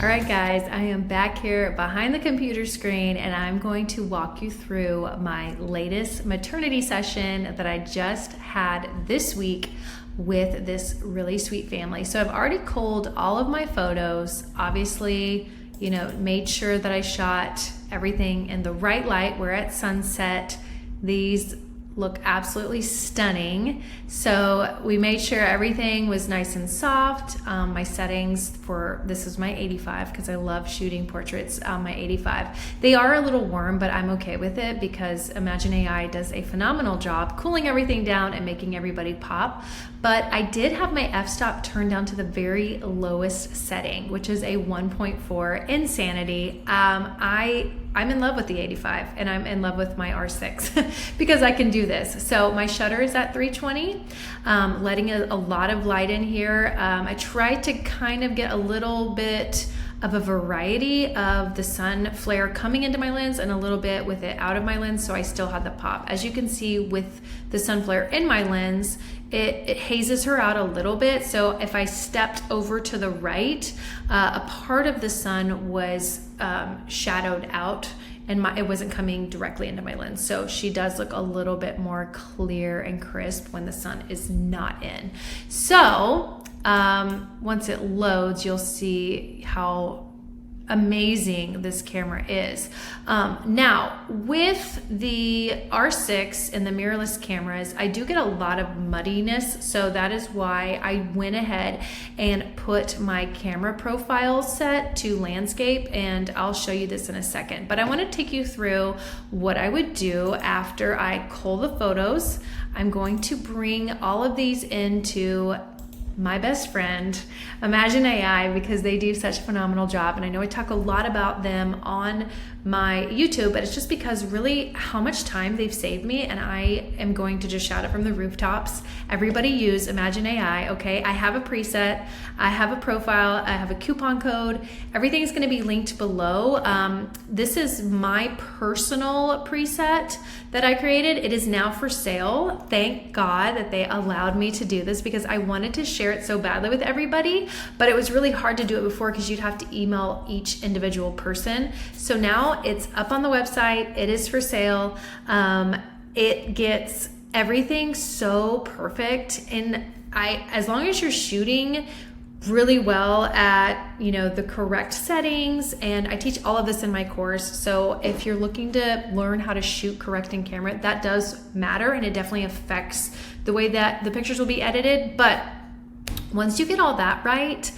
All right, guys, I am back here behind the computer screen and I'm going to walk you through my latest maternity session that I just had this week with this really sweet family. So I've already culled all of my photos, obviously, made sure that I shot everything in the right light. We're at sunset. These look absolutely stunning. So we made sure everything was nice and soft. My settings for, this is my 85 because I love shooting portraits on my 85. They are a little warm, but I'm okay with it because Imagine AI does a phenomenal job cooling everything down and making everybody pop. But I did have my f-stop turned down to the very lowest setting, which is a 1.4 Insanity. I'm in love with the 85 and I'm in love with my R6 because I can do this. So my shutter is at 320, letting a lot of light in here. I tried to kind of get a little bit of a variety of the sun flare coming into my lens and a little bit with it out of my lens, so I still had the pop. As you can see with the sun flare in my lens, it hazes her out a little bit. So if I stepped over to the right, a part of the sun was shadowed out and it wasn't coming directly into my lens. So she does look a little bit more clear and crisp when the sun is not in. So once it loads, you'll see how amazing this camera is. Now, with the R6 and the mirrorless cameras, I do get a lot of muddiness, so that is why I went ahead and put my camera profile set to landscape, and I'll show you this in a second. But I want to take you through what I would do after I cull the photos. I'm going to bring all of these into my best friend, Imagine AI, because they do such a phenomenal job. And I know I talk a lot about them on my YouTube, but it's just because really how much time they've saved me, and I am going to just shout it from the rooftops. Everybody use Imagine AI, okay? I have a preset, I have a profile, I have a coupon code. Everything is gonna be linked below. This is my personal preset that I created. It is now for sale. Thank God that they allowed me to do this because I wanted to share it so badly with everybody, but it was really hard to do it before because you'd have to email each individual person. So now it's up on the website. It is for sale. It gets everything so perfect, and as long as you're shooting really well at the correct settings, and I teach all of this in my course. So if you're looking to learn how to shoot correct in camera, that does matter, and it definitely affects the way that the pictures will be edited. But once you get all that right,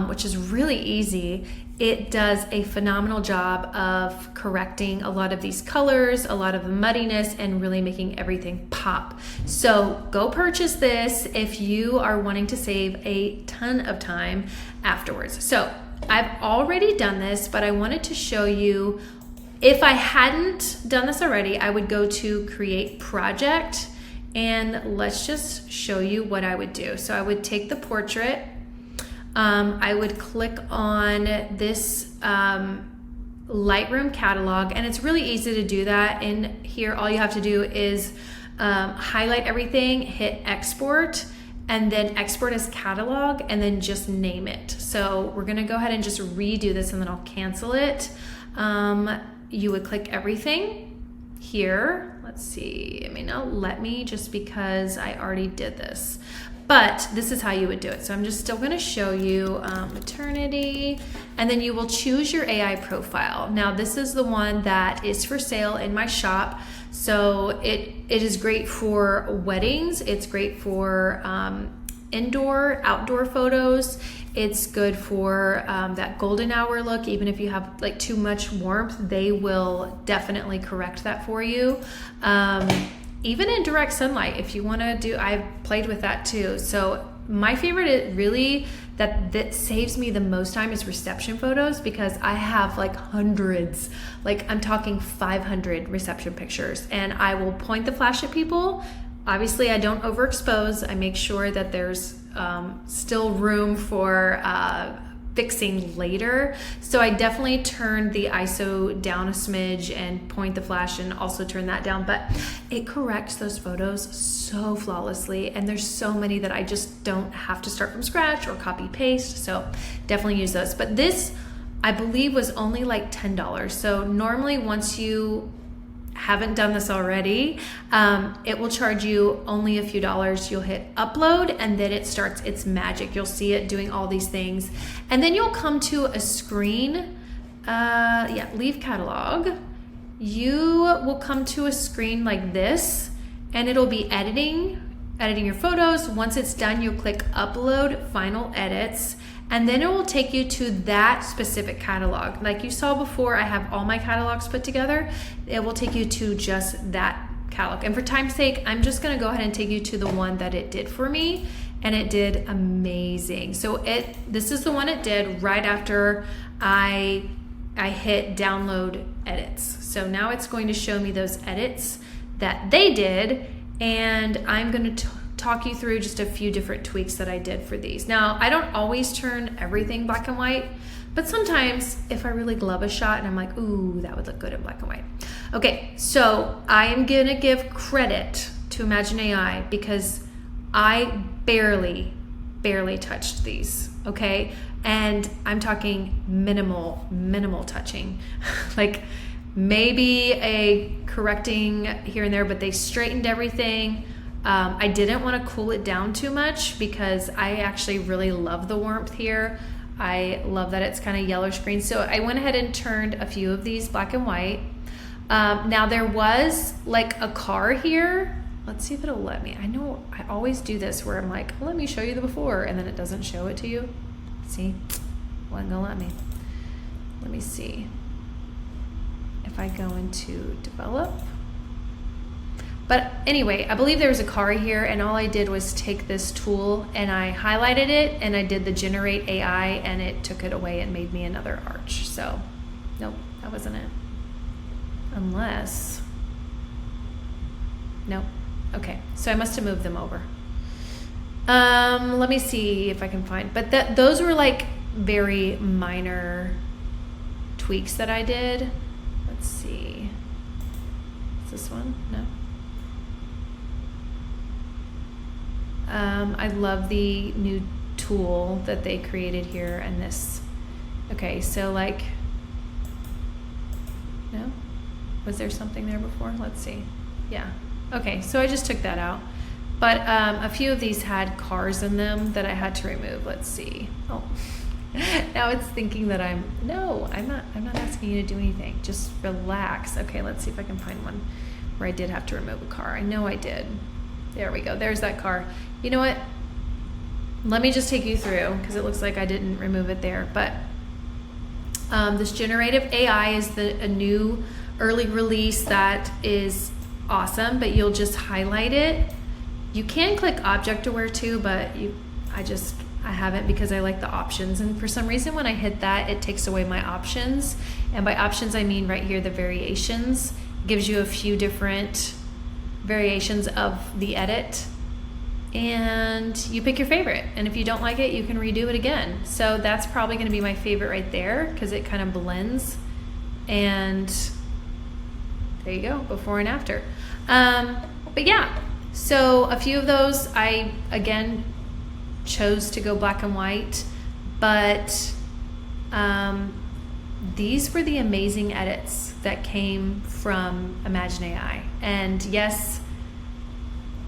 which is really easy, it does a phenomenal job of correcting a lot of these colors, a lot of the muddiness, and really making everything pop. So go purchase this if you are wanting to save a ton of time afterwards. So I've already done this, but I wanted to show you, if I hadn't done this already, I would go to Create Project, and let's just show you what I would do. So I would take the portrait, I would click on this Lightroom catalog, and it's really easy to do that. In here, all you have to do is highlight everything, hit export, and then export as catalog, and then just name it. So we're gonna go ahead and just redo this, and then I'll cancel it. You would click everything here. Let's see, it may not let me just because I already did this. But this is how you would do it. So I'm just still gonna show you maternity, and then you will choose your AI profile. Now this is the one that is for sale in my shop. So it is great for weddings. It's great for indoor, outdoor photos. It's good for that golden hour look. Even if you have like too much warmth, they will definitely correct that for you. Even in direct sunlight, if you wanna do, I've played with that too. So my favorite really that saves me the most time is reception photos, because I have like hundreds, like I'm talking 500 reception pictures, and I will point the flash at people. Obviously I don't overexpose. I make sure that there's still room for fixing later. So I definitely turn the ISO down a smidge and point the flash and also turn that down, but it corrects those photos so flawlessly. And there's so many that I just don't have to start from scratch or copy paste. So definitely use those. But this I believe was only like $10. So normally once you haven't done this already, it will charge you only a few dollars. You'll hit upload and then it starts its magic. You'll see it doing all these things. And then you'll come to a screen, leave catalog. You will come to a screen like this and it'll be editing your photos. Once it's done, you'll click upload final edits, and then it will take you to that specific catalog. Like you saw before, I have all my catalogs put together. It will take you to just that catalog. And for time's sake, I'm just gonna go ahead and take you to the one that it did for me, and it did amazing. So this is the one it did right after I hit download edits. So now it's going to show me those edits that they did, and I'm going to talk you through just a few different tweaks that I did for these. Now, I don't always turn everything black and white, but sometimes if I really love a shot and I'm like, ooh, that would look good in black and white. Okay, so I am gonna give credit to Imagine AI because I barely touched these, okay? And I'm talking minimal touching. Like maybe a correcting here and there, but they straightened everything. I didn't want to cool it down too much because I actually really love the warmth here. I love that it's kind of yellow screen. So I went ahead and turned a few of these black and white. Now there was like a car here. Let's see if it'll let me. I know I always do this where I'm like, let me show you the before, and then it doesn't show it to you. See, wasn't gonna let me. Let me see if I go into develop. But anyway, I believe there was a car here, and all I did was take this tool and I highlighted it and I did the generate AI, and it took it away and made me another arch. So nope, that wasn't it. Unless, nope. Okay, so I must have moved them over. Let me see if I can find, but those were like very minor tweaks that I did. Let's see. Is this one? No. I love the new tool that they created here and this. Okay, so like, no? Was there something there before? Let's see. Yeah. Okay, so I just took that out. But a few of these had cars in them that I had to remove. Let's see. Oh, now it's thinking that I'm not asking you to do anything. Just relax. Okay, let's see if I can find one where I did have to remove a car. I know I did. There we go. There's that car. You know what? Let me just take you through because it looks like I didn't remove it there. But this generative AI is a new early release that is awesome, but you'll just highlight it. You can click object aware too, but I haven't because I like the options, and for some reason when I hit that it takes away my options, and by options I mean right here the variations. It gives you a few different variations of the edit, and you pick your favorite, and if you don't like it you can redo it again. So that's probably going to be my favorite right there because it kind of blends, and there you go, before and after. But yeah, so a few of those I again chose to go black and white, but these were the amazing edits that came from Imagine AI. And yes,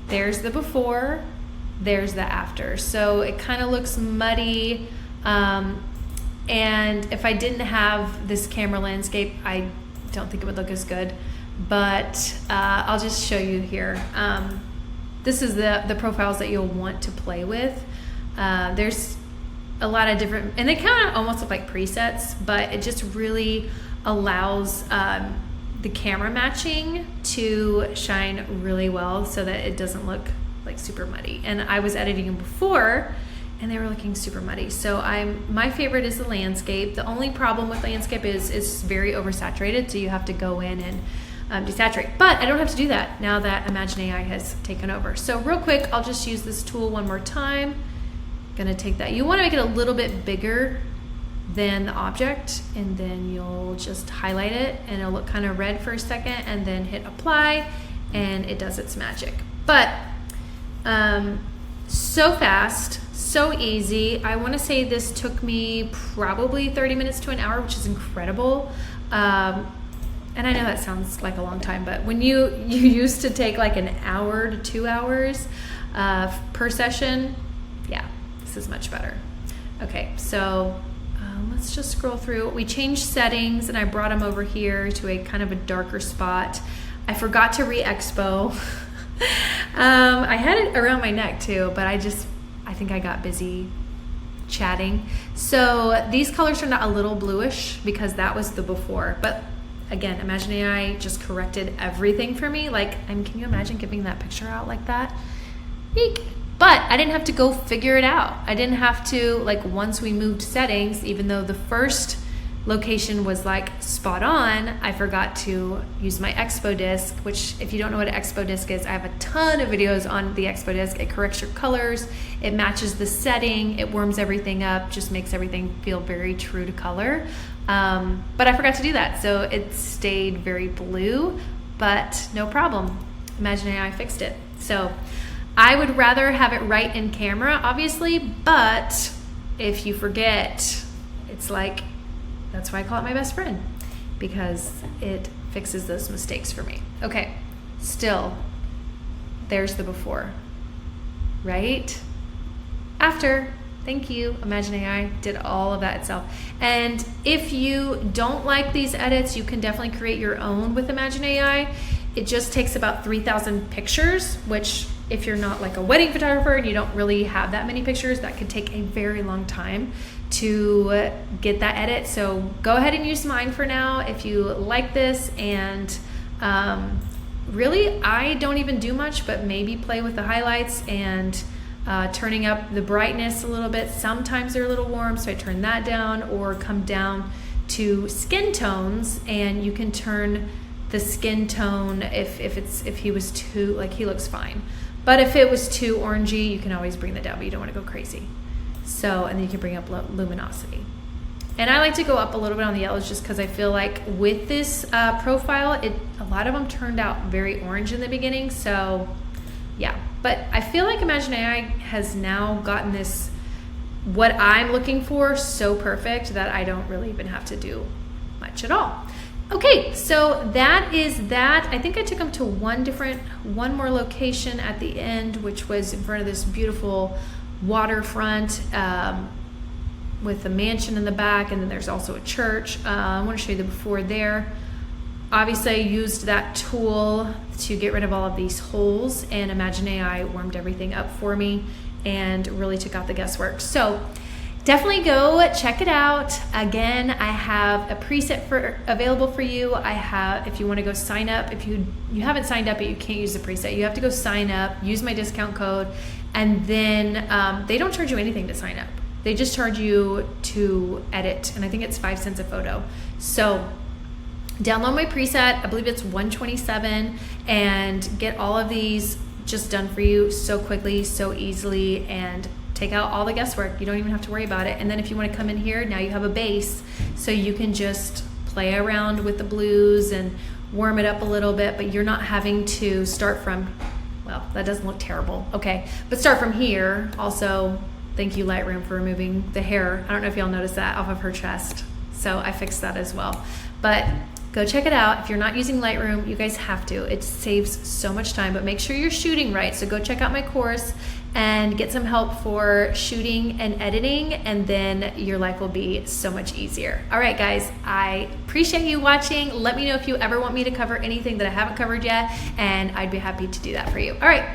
there's the before, there's the after. So it kind of looks muddy. And if I didn't have this camera landscape, I don't think it would look as good. But I'll just show you here. This is the profiles that you'll want to play with. There's a lot of different, and they kind of almost look like presets, but it just really allows the camera matching to shine really well so that it doesn't look like super muddy. And I was editing them before and they were looking super muddy. So my favorite is the landscape. The only problem with landscape is it's very oversaturated, so you have to go in and desaturate. But I don't have to do that now that Imagine AI has taken over. So real quick, I'll just use this tool one more time. Gonna take that. You want to make it a little bit bigger than the object, and then you'll just highlight it and it'll look kind of red for a second, and then hit apply and it does its magic. But so fast, So easy. I want to say this took me probably 30 minutes to an hour, which is incredible. And I know that sounds like a long time, but when you used to take like an hour to 2 hours per session, yeah, this is much better. Okay, so let's just scroll through. We changed settings and I brought them over here to a kind of a darker spot. I forgot to re-expo. I had it around my neck too, but I think I got busy chatting. So these colors turned out a little bluish because that was the before. But again, Imagine AI just corrected everything for me. Like, can you imagine giving that picture out like that? Eek. But I didn't have to go figure it out. I didn't have to, like, once we moved settings, even though the first location was like spot on, I forgot to use my Expo disc, which if you don't know what an Expo disc is, I have a ton of videos on the Expo disc. It corrects your colors, it matches the setting, it warms everything up, just makes everything feel very true to color. But I forgot to do that, so it stayed very blue, but no problem. Imagine AI fixed it. So I would rather have it right in camera, obviously, but if you forget, it's like, that's why I call it my best friend, because it fixes those mistakes for me. Okay, still, there's the before, right? After, thank you, Imagine AI did all of that itself. And if you don't like these edits, you can definitely create your own with Imagine AI. It just takes about 3,000 pictures, which if you're not like a wedding photographer and you don't really have that many pictures, that could take a very long time to get that edit. So go ahead and use mine for now if you like this. And really, I don't even do much, but maybe play with the highlights and turning up the brightness a little bit. Sometimes they're a little warm, so I turn that down, or come down to skin tones, and you can turn the skin tone if he was too, like, he looks fine. But if it was too orangey, you can always bring that down, but you don't want to go crazy. So, and then you can bring up luminosity. And I like to go up a little bit on the yellows just because I feel like with this profile, a lot of them turned out very orange in the beginning. So yeah, but I feel like Imagine AI has now gotten this, what I'm looking for, so perfect that I don't really even have to do much at all. Okay, so that is that. I think I took them to one more location at the end, which was in front of this beautiful waterfront with a mansion in the back, and then there's also a church. I want to show you the before there. Obviously, I used that tool to get rid of all of these holes, and Imagine AI warmed everything up for me and really took out the guesswork. So definitely go check it out. Again, I have a preset available for you. I have, if you want to go sign up, if you haven't signed up but you can't use the preset, you have to go sign up, use my discount code, and then they don't charge you anything to sign up. They just charge you to edit, and I think it's 5 cents a photo. So download my preset, I believe it's $127, and get all of these just done for you so quickly, so easily, and take out all the guesswork. You don't even have to worry about it. And then if you want to come in here, now you have a base, so you can just play around with the blues and warm it up a little bit, but you're not having to start from, well, that doesn't look terrible, okay, but start from here. Also, thank you Lightroom for removing the hair. I don't know if y'all noticed that off of her chest, so I fixed that as well. But go check it out. If you're not using Lightroom, you guys have to. It saves so much time, but make sure you're shooting right. So go check out my course and get some help for shooting and editing, and then your life will be so much easier. All right, guys, I appreciate you watching. Let me know if you ever want me to cover anything that I haven't covered yet, and I'd be happy to do that for you. All right.